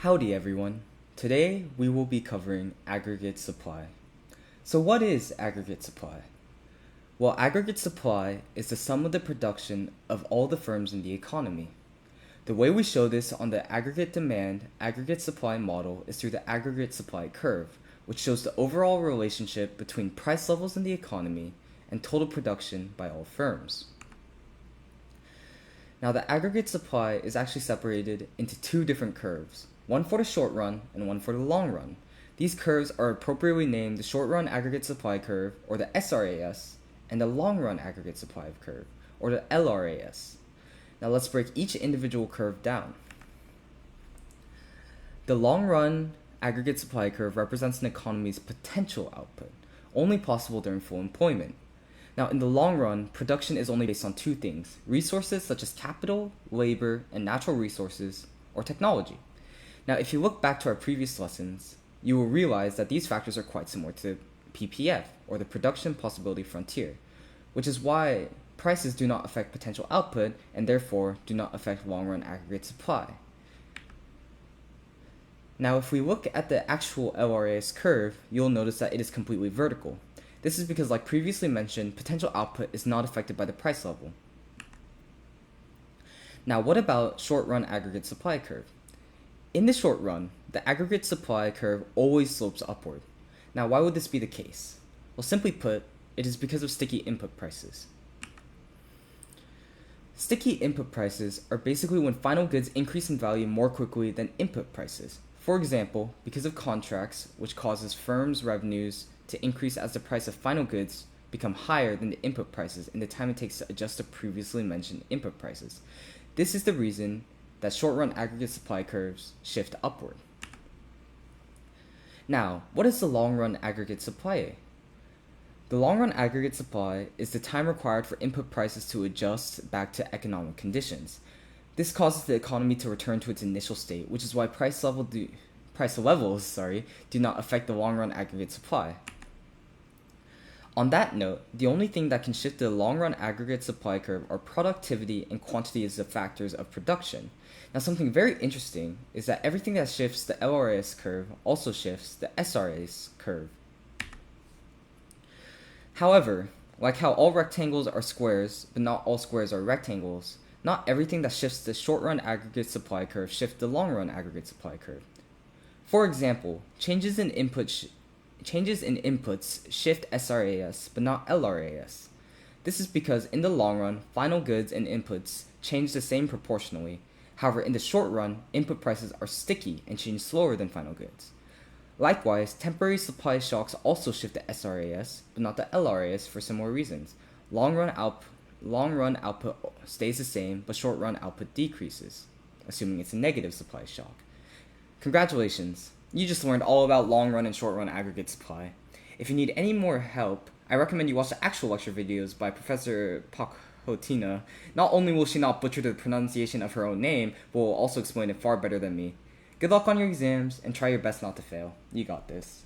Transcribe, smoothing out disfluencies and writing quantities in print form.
Howdy everyone. Today we will be covering aggregate supply. So what is aggregate supply? Well, aggregate supply is the sum of the production of all the firms in the economy. The way we show this on the aggregate demand, aggregate supply model is through the aggregate supply curve, which shows the overall relationship between price levels in the economy and total production by all firms. Now the aggregate supply is actually separated into two different curves, one for the short run and one for the long run. These curves are appropriately named the short run aggregate supply curve, or the SRAS, and the long run aggregate supply curve, or the LRAS. Now let's break each individual curve down. The long run aggregate supply curve represents an economy's potential output, only possible during full employment. Now, in the long run, production is only based on two things: resources such as capital, labor, and natural resources, or technology. Now, if you look back to our previous lessons, you will realize that these factors are quite similar to PPF, or the production possibility frontier, which is why prices do not affect potential output and therefore do not affect long-run aggregate supply. Now, if we look at the actual LRAS curve, you'll notice that it is completely vertical. This is because, like previously mentioned, potential output is not affected by the price level. Now, what about short-run aggregate supply curve? In the short run, the aggregate supply curve always slopes upward. Now, why would this be the case? Well, simply put, it is because of sticky input prices. Sticky input prices are basically when final goods increase in value more quickly than input prices. For example, because of contracts, which causes firms' revenues to increase as the price of final goods become higher than the input prices in the time it takes to adjust the previously mentioned input prices. This is the reason that short-run aggregate supply curves shift upward. Now, what is the long-run aggregate supply? The long-run aggregate supply is the time required for input prices to adjust back to economic conditions. This causes the economy to return to its initial state, which is why price levels do not affect the long-run aggregate supply. On that note, the only thing that can shift the long-run aggregate supply curve are productivity and quantity as the factors of production. Now, something very interesting is that everything that shifts the LRAS curve also shifts the SRAS curve. However, like how all rectangles are squares, but not all squares are rectangles, not everything that shifts the short-run aggregate supply curve shifts the long-run aggregate supply curve. For example, changes in inputs shift SRAS, but not LRAS. This is because in the long run, final goods and inputs change the same proportionally. However, in the short run, input prices are sticky and change slower than final goods. Likewise, temporary supply shocks also shift the SRAS, but not the LRAS for similar reasons. Long run output stays the same, but short run output decreases, assuming it's a negative supply shock. Congratulations! You just learned all about long-run and short-run aggregate supply. If you need any more help, I recommend you watch the actual lecture videos by Professor Pakhotina. Not only will she not butcher the pronunciation of her own name, but will also explain it far better than me. Good luck on your exams, and try your best not to fail. You got this.